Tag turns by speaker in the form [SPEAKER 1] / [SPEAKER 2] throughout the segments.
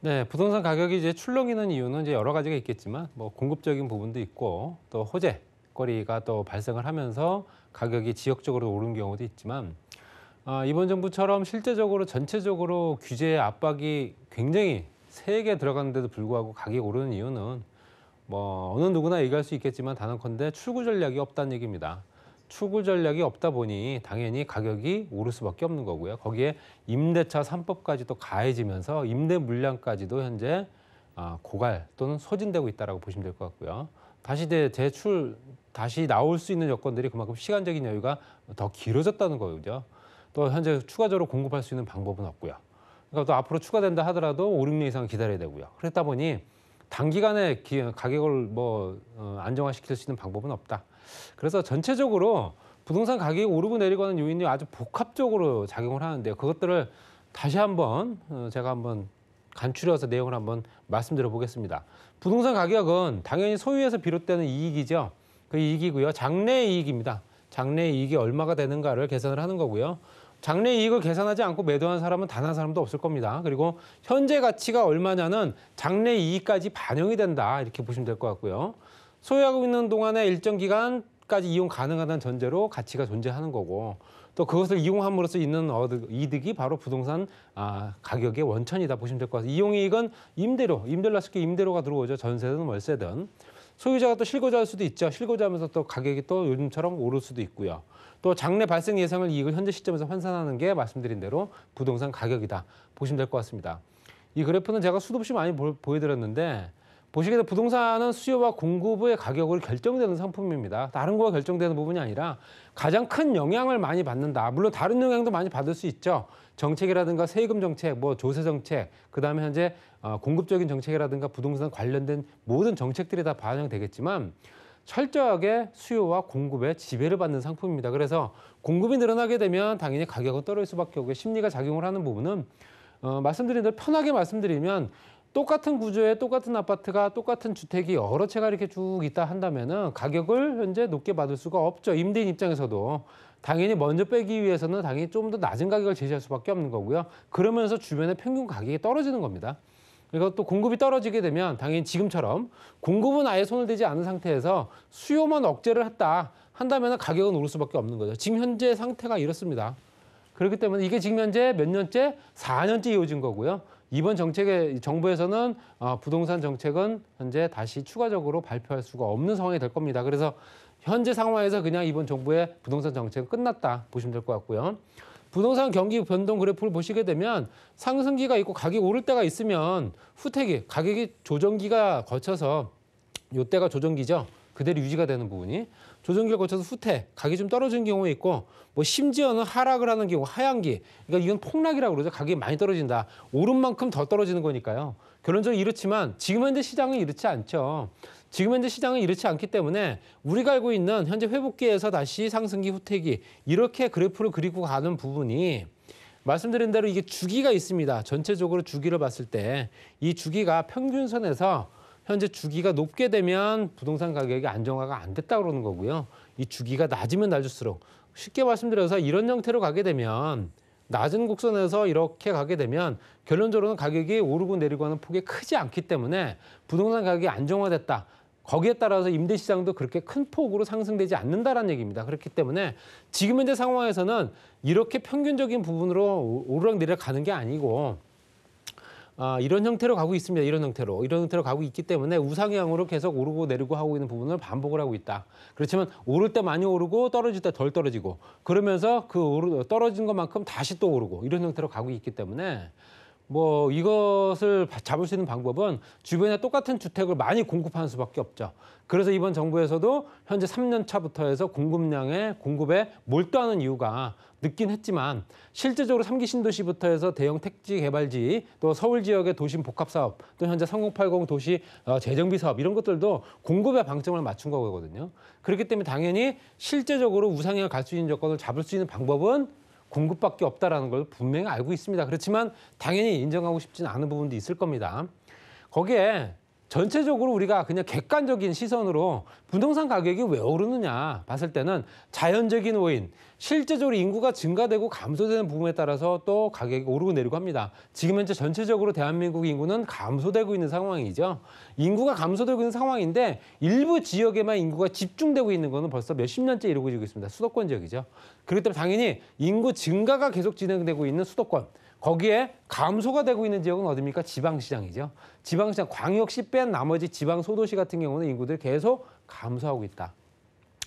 [SPEAKER 1] 네, 부동산 가격이 이제 출렁이는 이유는 이제 여러 가지가 있겠지만 뭐 공급적인 부분도 있고 또 호재거리가 또 발생을 하면서 가격이 지역적으로 오른 경우도 있지만 이번 정부처럼 실제적으로 전체적으로 규제의 압박이 굉장히 세게 들어갔는데도 불구하고 가격이 오르는 이유는 뭐 어느 누구나 얘기할 수 있겠지만 단언컨대 출구 전략이 없다는 얘기입니다. 출구 전략이 없다 보니 당연히 가격이 오를 수밖에 없는 거고요. 거기에 임대차 3법까지 또 가해지면서 임대 물량까지도 현재 고갈 또는 소진되고 있다라고 보시면 될 것 같고요. 다시 다시 나올 수 있는 여건들이 그만큼 시간적인 여유가 더 길어졌다는 거죠. 또 현재 추가적으로 공급할 수 있는 방법은 없고요. 그러니까 또 앞으로 추가된다 하더라도 5, 6년 이상 기다려야 되고요. 그렇다 보니 단기간에 가격을 안정화시킬 수 있는 방법은 없다. 그래서 전체적으로 부동산 가격이 오르고 내리고 하는 요인이 아주 복합적으로 작용을 하는데요. 그것들을 다시 한번 제가 한번 간추려서 내용을 한번 말씀드려 보겠습니다. 부동산 가격은 당연히 소유에서 비롯되는 이익이죠. 그 이익이고요. 장래 이익입니다. 장래 이익이 얼마가 되는가를 계산을 하는 거고요. 장래 이익을 계산하지 않고 매도한 사람은 단 한 사람도 없을 겁니다. 그리고 현재 가치가 얼마냐는 장래 이익까지 반영이 된다. 이렇게 보시면 될 것 같고요. 소유하고 있는 동안에 일정 기간까지 이용 가능하다는 전제로 가치가 존재하는 거고 또 그것을 이용함으로써 있는 이득이 바로 부동산 가격의 원천이다 보시면 될 것 같아요. 이용이익은 임대료 낮게 임대료가 들어오죠. 전세든 월세든. 소유자가 또 실거주할 수도 있죠. 실거주하면서 또 가격이 또 요즘처럼 오를 수도 있고요. 또 장래 발생 예상을 이익을 현재 시점에서 환산하는 게 말씀드린 대로 부동산 가격이다 보시면 될 것 같습니다. 이 그래프는 제가 수도 없이 많이 보여드렸는데 보시게 되면 부동산은 수요와 공급의 가격으로 결정되는 상품입니다. 다른 거와 결정되는 부분이 아니라 가장 큰 영향을 많이 받는다. 물론 다른 영향도 많이 받을 수 있죠. 정책이라든가 세금 정책, 조세 정책, 그다음에 현재 공급적인 정책이라든가 부동산 관련된 모든 정책들이 다 반영되겠지만 철저하게 수요와 공급의 지배를 받는 상품입니다. 그래서 공급이 늘어나게 되면 당연히 가격은 떨어질 수밖에 없고 심리가 작용을 하는 부분은 말씀드린 대로 편하게 말씀드리면 똑같은 구조의 똑같은 아파트가 똑같은 주택이 여러 채가 이렇게 쭉 있다 한다면은 가격을 현재 높게 받을 수가 없죠. 임대인 입장에서도 당연히 먼저 빼기 위해서는 당연히 좀 더 낮은 가격을 제시할 수밖에 없는 거고요. 그러면서 주변의 평균 가격이 떨어지는 겁니다. 그리고 또 공급이 떨어지게 되면 당연히 지금처럼 공급은 아예 손을 대지 않은 상태에서 수요만 억제를 한다면 가격은 오를 수밖에 없는 거죠. 지금 현재 상태가 이렇습니다. 그렇기 때문에 이게 지금 현재 몇 년째? 4년째 이어진 거고요. 이번 정부에서는 부동산 정책은 현재 다시 추가적으로 발표할 수가 없는 상황이 될 겁니다. 그래서 현재 상황에서 그냥 이번 정부의 부동산 정책은 끝났다 보시면 될 것 같고요. 부동산 경기 변동 그래프를 보시게 되면 상승기가 있고 가격이 오를 때가 있으면 후퇴기, 가격이 조정기가 거쳐서 이때가 조정기죠. 그대로 유지가 되는 부분이 조정기를 거쳐서 후퇴, 가격이 좀 떨어지는 경우가 있고 심지어는 하락을 하는 경우, 하향기. 그러니까 이건 폭락이라고 그러죠. 가격이 많이 떨어진다. 오른 만큼 더 떨어지는 거니까요. 결론적으로 이렇지만 지금 현재 시장은 이렇지 않죠. 지금 현재 시장은 이렇지 않기 때문에 우리가 알고 있는 현재 회복기에서 다시 상승기, 후퇴기 이렇게 그래프를 그리고 가는 부분이 말씀드린 대로 이게 주기가 있습니다. 전체적으로 주기를 봤을 때 이 주기가 평균선에서 현재 주기가 높게 되면 부동산 가격이 안정화가 안 됐다고 그러는 거고요. 이 주기가 낮으면 낮을수록 쉽게 말씀드려서 이런 형태로 가게 되면 낮은 곡선에서 이렇게 가게 되면 결론적으로는 가격이 오르고 내리고 하는 폭이 크지 않기 때문에 부동산 가격이 안정화됐다. 거기에 따라서 임대 시장도 그렇게 큰 폭으로 상승되지 않는다라는 얘기입니다. 그렇기 때문에 지금 현재 상황에서는 이렇게 평균적인 부분으로 오르락내리락 가는 게 아니고 이런 형태로 가고 있습니다. 이런 형태로 가고 있기 때문에 우상향으로 계속 오르고 내리고 하고 있는 부분을 반복을 하고 있다. 그렇지만 오를 때 많이 오르고 떨어질 때 덜 떨어지고 그러면서 떨어진 것만큼 다시 또 오르고 이런 형태로 가고 있기 때문에 이것을 잡을 수 있는 방법은 주변에 똑같은 주택을 많이 공급하는 수밖에 없죠. 그래서 이번 정부에서도 현재 3년 차부터 해서 공급에 몰두하는 이유가 늦긴 했지만 실제적으로 3기 신도시부터 해서 대형 택지 개발지 또 서울 지역의 도심 복합 사업 또 현재 3080 도시 재정비 사업 이런 것들도 공급에 방점을 맞춘 거거든요. 그렇기 때문에 당연히 실제적으로 우상향을 갈 수 있는 여건을 잡을 수 있는 방법은 공급밖에 없다라는 걸 분명히 알고 있습니다. 그렇지만 당연히 인정하고 싶지는 않은 부분도 있을 겁니다. 거기에 전체적으로 우리가 그냥 객관적인 시선으로 부동산 가격이 왜 오르느냐 봤을 때는 자연적인 원인, 실제적으로 인구가 증가되고 감소되는 부분에 따라서 또 가격이 오르고 내리고 합니다. 지금 현재 전체적으로 대한민국 인구는 감소되고 있는 상황이죠. 인구가 감소되고 있는 상황인데 일부 지역에만 인구가 집중되고 있는 거는 벌써 몇십 년째 이루어지고 있습니다. 수도권 지역이죠. 그렇기 때문에 당연히 인구 증가가 계속 진행되고 있는 수도권, 거기에 감소가 되고 있는 지역은 어디입니까? 지방시장이죠. 지방시장, 광역시 뺀 나머지 지방 소도시 같은 경우는 인구들이 계속 감소하고 있다.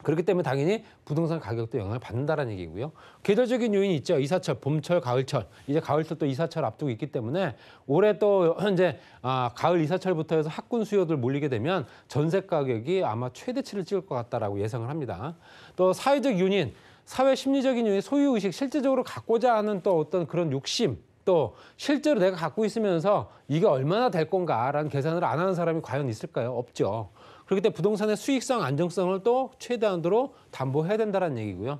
[SPEAKER 1] 그렇기 때문에 당연히 부동산 가격도 영향을 받는다는 얘기고요. 계절적인 요인이 있죠. 이사철, 봄철, 가을철. 이제 가을철 또 이사철 앞두고 있기 때문에 올해 또 현재 가을 이사철부터 해서 학군 수요들 몰리게 되면 전세 가격이 아마 최대치를 찍을 것 같다라고 예상을 합니다. 또 사회적 요인, 사회 심리적인 요인, 소유의식, 실제적으로 갖고자 하는 또 어떤 그런 욕심, 또 실제로 내가 갖고 있으면서 이게 얼마나 될 건가라는 계산을 안 하는 사람이 과연 있을까요? 없죠. 그렇기 때문에 부동산의 수익성, 안정성을 또 최대한으로 담보해야 된다는 얘기고요.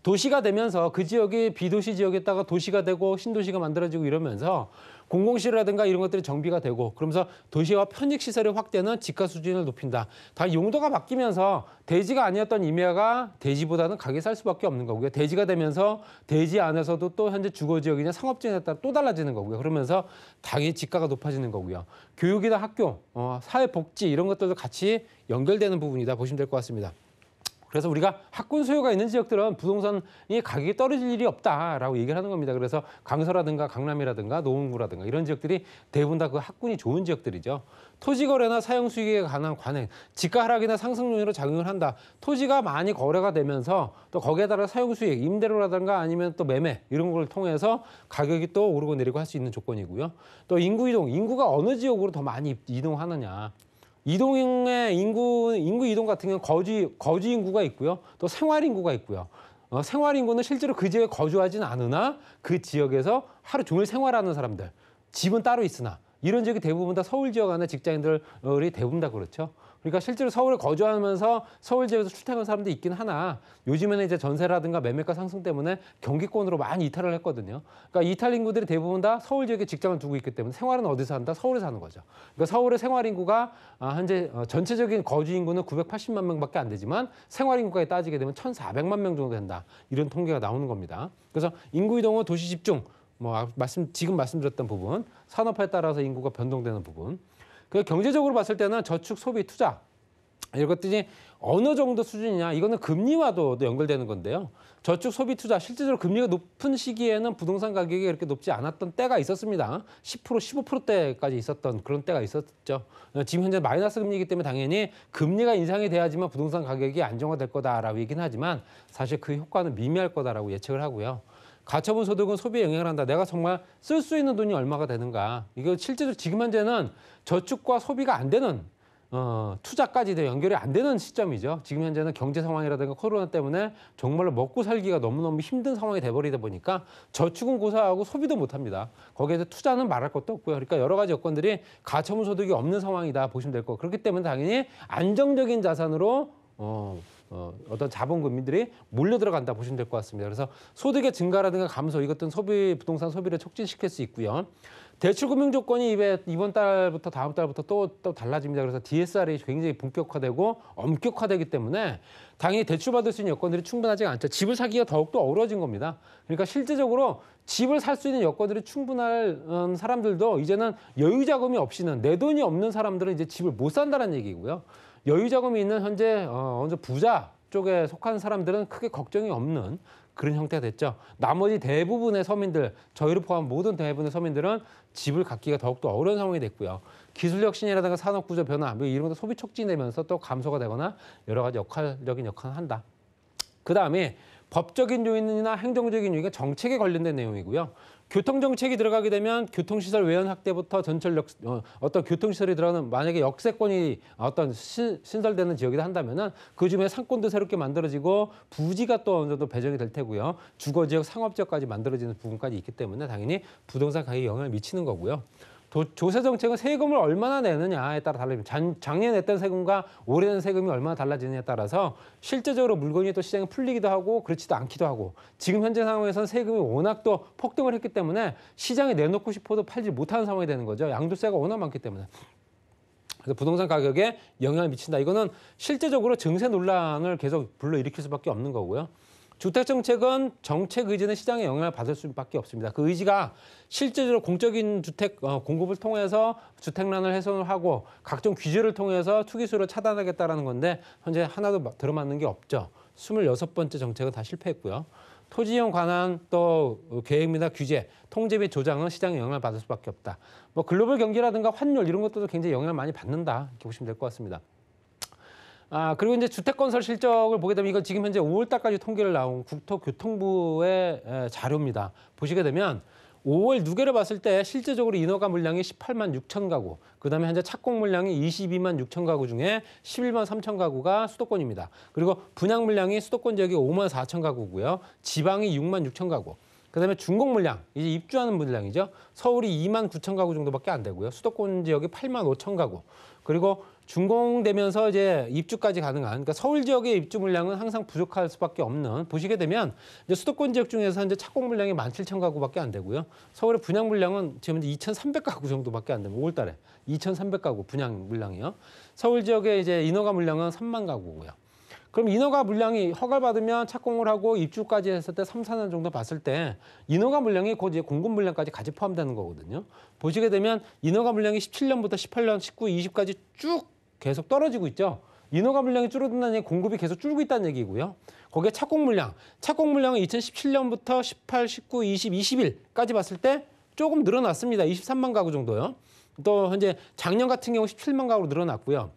[SPEAKER 1] 도시가 되면서 그 지역이 비도시 지역에다가 도시가 되고 신도시가 만들어지고 이러면서 공공시설이라든가 이런 것들이 정비가 되고 그러면서 도시와 편익시설의 확대는 집가 수준을 높인다. 다 용도가 바뀌면서 대지가 아니었던 임야가 대지보다는 가격이 쌀 수밖에 없는 거고요. 대지가 되면서 대지 안에서도 또 현재 주거지역이나 상업지역에 따라 또 달라지는 거고요. 그러면서 당연히 집가가 높아지는 거고요. 교육이나 학교, 사회복지 이런 것들도 같이 연결되는 부분이다 보시면 될 것 같습니다. 그래서 우리가 학군 수요가 있는 지역들은 부동산이 가격이 떨어질 일이 없다라고 얘기를 하는 겁니다. 그래서 강서라든가 강남이라든가 노원구라든가 이런 지역들이 대부분 다 그 학군이 좋은 지역들이죠. 토지 거래나 사용 수익에 관한 관행, 지가 하락이나 상승 요인으로 작용을 한다. 토지가 많이 거래가 되면서 또 거기에 따라 사용 수익, 임대료라든가 아니면 또 매매 이런 걸 통해서 가격이 또 오르고 내리고 할 수 있는 조건이고요. 또 인구 이동, 인구가 어느 지역으로 더 많이 이동하느냐. 이동의 인구 이동 같은 경우는 거주 인구가 있고요. 또 생활 인구가 있고요. 생활 인구는 실제로 그 지역에 거주하지는 않으나 그 지역에서 하루 종일 생활하는 사람들, 집은 따로 있으나 이런 지역이 대부분 다 서울 지역 안에 직장인들이 대부분 다 그렇죠. 그러니까 실제로 서울에 거주하면서 서울 지역에서 출퇴근하는 사람도 있긴 하나 요즘에는 이제 전세라든가 매매가 상승 때문에 경기권으로 많이 이탈을 했거든요. 그러니까 이탈 인구들이 대부분 다 서울 지역에 직장을 두고 있기 때문에 생활은 어디서 한다? 서울에 사는 거죠. 그러니까 서울의 생활 인구가 현재 전체적인 거주 인구는 980만 명밖에 안 되지만 생활 인구까지 따지게 되면 1,400만 명 정도 된다. 이런 통계가 나오는 겁니다. 그래서 인구 이동은 도시 집중, 지금 말씀드렸던 부분, 산업화에 따라서 인구가 변동되는 부분. 그 경제적으로 봤을 때는 저축, 소비, 투자 이런 것들이 어느 정도 수준이냐 이거는 금리와도 연결되는 건데요. 저축, 소비, 투자 실제적으로 금리가 높은 시기에는 부동산 가격이 그렇게 높지 않았던 때가 있었습니다. 10%, 15%대까지 있었던 그런 때가 있었죠. 지금 현재 마이너스 금리이기 때문에 당연히 금리가 인상이 돼야지만 부동산 가격이 안정화될 거다라고 얘기는 하지만 사실 그 효과는 미미할 거다라고 예측을 하고요. 가처분 소득은 소비에 영향을 한다. 내가 정말 쓸 수 있는 돈이 얼마가 되는가. 이거 실제로 지금 현재는 저축과 소비가 안 되는 투자까지도 연결이 안 되는 시점이죠. 지금 현재는 경제 상황이라든가 코로나 때문에 정말로 먹고 살기가 너무너무 힘든 상황이 돼버리다 보니까 저축은 고사하고 소비도 못합니다. 거기에서 투자는 말할 것도 없고요. 그러니까 여러 가지 여건들이 가처분 소득이 없는 상황이다 보시면 될 거고 그렇기 때문에 당연히 안정적인 자산으로 어떤 자본금들이 몰려 들어간다 보시면 될 것 같습니다. 그래서 소득의 증가라든가 감소 이것들은 부동산 소비를 촉진시킬 수 있고요. 대출 금융 조건이 이번 달부터 다음 달부터 또 달라집니다. 그래서 DSR이 굉장히 본격화되고 엄격화되기 때문에 당연히 대출받을 수 있는 여건들이 충분하지 않죠. 집을 사기가 더욱더 어려워진 겁니다. 그러니까 실제적으로 집을 살 수 있는 여건들이 충분한 사람들도 이제는 여유 자금이 없이는 내 돈이 없는 사람들은 이제 집을 못 산다는 얘기고요. 여유 자금이 있는 현재 부자 쪽에 속한 사람들은 크게 걱정이 없는 그런 형태가 됐죠. 나머지 대부분의 서민들, 저희를 포함한 모든 대부분의 서민들은 집을 갖기가 더욱더 어려운 상황이 됐고요. 기술 혁신이라든가 산업 구조 변화, 이런 것도 소비 촉진되면서 또 감소가 되거나 여러 가지 역할적인 역할을 한다. 그다음에 법적인 요인이나 행정적인 요인이 정책에 관련된 내용이고요. 교통정책이 들어가게 되면 교통시설 외연 확대부터 어떤 교통시설이 들어가는 만약에 역세권이 어떤 신설되는 지역이다 한다면은 그 중에 상권도 새롭게 만들어지고 부지가 또 어느 정도 배정이 될 테고요. 주거지역, 상업지역까지 만들어지는 부분까지 있기 때문에 당연히 부동산 가격에 영향을 미치는 거고요. 조세 정책은 세금을 얼마나 내느냐에 따라 달라집니다. 작년에 냈던 세금과 올해 낸 세금이 얼마나 달라지느냐에 따라서 실제적으로 물건이 또 시장에 풀리기도 하고 그렇지도 않기도 하고 지금 현재 상황에서는 세금이 워낙 또 폭등을 했기 때문에 시장에 내놓고 싶어도 팔지 못하는 상황이 되는 거죠. 양도세가 워낙 많기 때문에. 그래서 부동산 가격에 영향을 미친다. 이거는 실제적으로 증세 논란을 계속 불러일으킬 수밖에 없는 거고요. 주택정책은 정책 의지는 시장에 영향을 받을 수밖에 없습니다. 그 의지가 실제적으로 공적인 주택 공급을 통해서 주택난을 훼손을 하고 각종 규제를 통해서 투기수를 차단하겠다는 건데 현재 하나도 들어맞는 게 없죠. 26번째 정책은 다 실패했고요. 토지이용 관한 또 계획이나 규제, 통제 및 조장은 시장에 영향을 받을 수밖에 없다. 뭐 글로벌 경기라든가 환율 이런 것들도 굉장히 영향을 많이 받는다. 이렇게 보시면 될 것 같습니다. 그리고 이제 주택건설 실적을 보게 되면 이건 지금 현재 5월 달까지 통계를 나온 국토교통부의 자료입니다. 보시게 되면 5월 누계를 봤을 때 실제적으로 인허가 물량이 18만 6천 가구, 그다음에 현재 착공 물량이 22만 6천 가구 중에 11만 3천 가구가 수도권입니다. 그리고 분양 물량이 수도권 지역이 5만 4천 가구고요. 지방이 6만 6천 가구. 그다음에 준공 물량, 이제 입주하는 물량이죠. 서울이 2만 9천 가구 정도밖에 안 되고요. 수도권 지역이 8만 5천 가구. 그리고 준공되면서 이제 입주까지 가능한, 그러니까 서울 지역의 입주 물량은 항상 부족할 수밖에 없는, 보시게 되면 이제 수도권 지역 중에서 현재 착공 물량이 17,000가구밖에 안 되고요. 서울의 분양 물량은 지금 2,300가구 정도밖에 안 됩니다. 5월달에 2,300가구 분양 물량이요. 서울 지역의 이제 인허가 물량은 3만 가구고요. 그럼 인허가 물량이 허가받으면 착공을 하고 입주까지 했을 때 3, 4년 정도 봤을 때 인허가 물량이 곧 이제 공급 물량까지 같이 포함되는 거거든요. 보시게 되면 인허가 물량이 17년부터 18년, 19, 20까지 쭉 계속 떨어지고 있죠. 인허가 물량이 줄어든다는 얘기, 공급이 계속 줄고 있다는 얘기고요. 거기에 착공 물량은 2017년부터 18, 19, 20, 21까지 봤을 때 조금 늘어났습니다. 23만 가구 정도요. 또 현재 작년 같은 경우 17만 가구로 늘어났고요.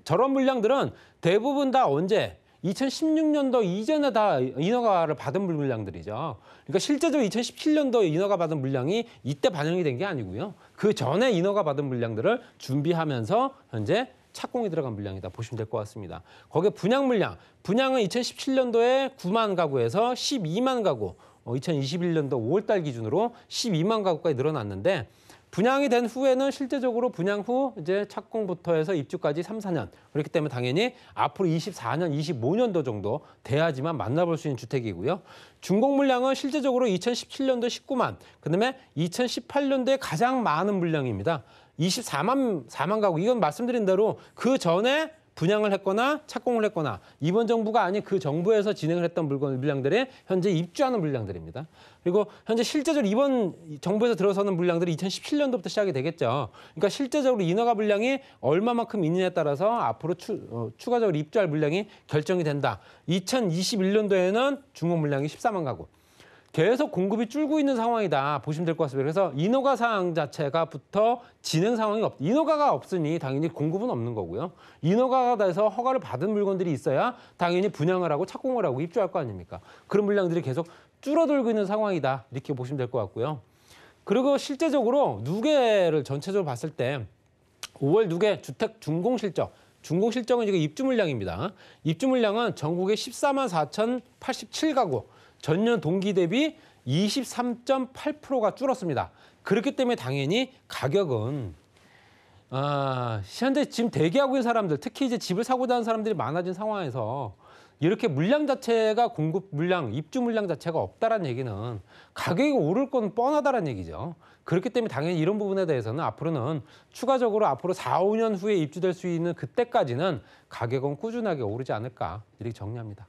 [SPEAKER 1] 저런 물량들은 대부분 다 언제? 2016년도 이전에 다 인허가를 받은 물량들이죠. 그러니까 실제적으로 2017년도 인허가 받은 물량이 이때 반영이 된 게 아니고요. 그 전에 인허가 받은 물량들을 준비하면서 현재 착공이 들어간 물량이다 보시면 될 것 같습니다. 거기에 분양 물량, 분양은 2017년도에 9만 가구에서 12만 가구, 2021년도 5월 달 기준으로 12만 가구까지 늘어났는데 분양이 된 후에는 실제적으로 분양 후 이제 착공부터 해서 입주까지 3, 4년. 그렇기 때문에 당연히 앞으로 24년, 25년도 정도 돼야지만 만나볼 수 있는 주택이고요. 준공 물량은 실제적으로 2017년도 19만, 그다음에 2018년도에 가장 많은 물량입니다. 24만 4만 가구. 이건 말씀드린 대로 그 전에 분양을 했거나 착공을 했거나 이번 정부가 아닌 그 정부에서 진행을 했던 물량들이 현재 입주하는 물량들입니다. 그리고 현재 실제적으로 이번 정부에서 들어서는 물량들이 2017년도부터 시작이 되겠죠. 그러니까 실제적으로 인허가 물량이 얼마만큼 있느냐에 따라서 앞으로 추가적으로 입주할 물량이 결정이 된다. 2021년도에는 준공 물량이 14만 가구. 계속 공급이 줄고 있는 상황이다 보시면 될 것 같습니다. 그래서 인허가 사항 자체가 부터 진행 상황이 없다. 인허가가 없으니 당연히 공급은 없는 거고요. 인허가가 돼서 허가를 받은 물건들이 있어야 당연히 분양을 하고 착공을 하고 입주할 거 아닙니까? 그런 물량들이 계속 줄어들고 있는 상황이다. 이렇게 보시면 될 것 같고요. 그리고 실제적으로 누계를 전체적으로 봤을 때 5월 누계 주택 준공 실적. 준공 실적은 이거 입주 물량입니다. 입주 물량은 전국에 14만 4,087가구. 전년 동기 대비 23.8%가 줄었습니다. 그렇기 때문에 당연히 가격은 현재 지금 대기하고 있는 사람들, 특히 이제 집을 사고자 하는 사람들이 많아진 상황에서 이렇게 물량 자체가 공급 물량, 입주 물량 자체가 없다라는 얘기는 가격이 오를 건 뻔하다라는 얘기죠. 그렇기 때문에 당연히 이런 부분에 대해서는 앞으로는 추가적으로 앞으로 4, 5년 후에 입주될 수 있는 그때까지는 가격은 꾸준하게 오르지 않을까 이렇게 정리합니다.